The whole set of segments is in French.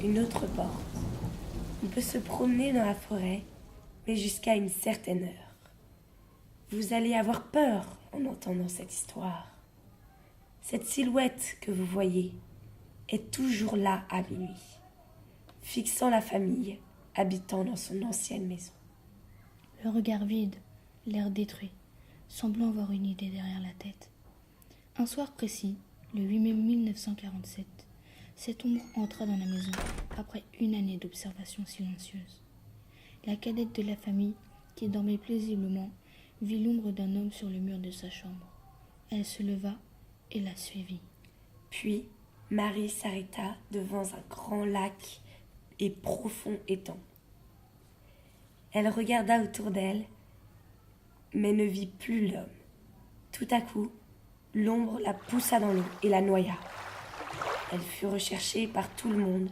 une autre porte. On peut se promener dans la forêt, mais jusqu'à une certaine heure. Vous allez avoir peur en entendant cette histoire. Cette silhouette que vous voyez est toujours là à minuit, fixant la famille habitant dans son ancienne maison. Le regard vide, l'air détruit, semblant avoir une idée derrière la tête. Un soir précis, le 8 mai 1947, cette ombre entra dans la maison après une année d'observation silencieuse. La cadette de la famille, qui dormait paisiblement, vit l'ombre d'un homme sur le mur de sa chambre. Elle se leva et la suivit. Puis, Marie s'arrêta devant un grand lac et profond étang. Elle regarda autour d'elle, mais ne vit plus l'homme. Tout à coup, l'ombre la poussa dans l'eau et la noya. Elle fut recherchée par tout le monde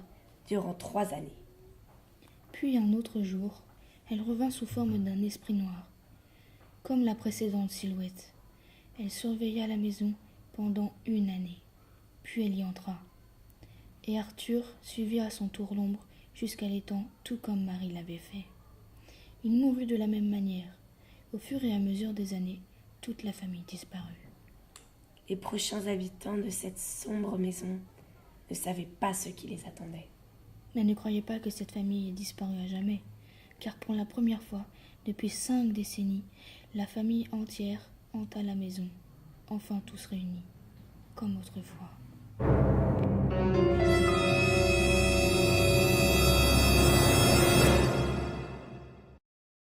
durant 3 années. Puis un autre jour, elle revint sous forme d'un esprit noir, comme la précédente silhouette. Elle surveilla la maison pendant 1 année, puis elle y entra. Et Arthur suivit à son tour l'ombre jusqu'à l'étang, tout comme Marie l'avait fait. Il mourut de la même manière. Au fur et à mesure des années, toute la famille disparut. Les prochains habitants de cette sombre maison ne savaient pas ce qui les attendait. Mais ne croyez pas que cette famille ait disparu à jamais, car pour la première fois, depuis 5 décennies, la famille entière hanta la maison, enfin tous réunis, comme autrefois.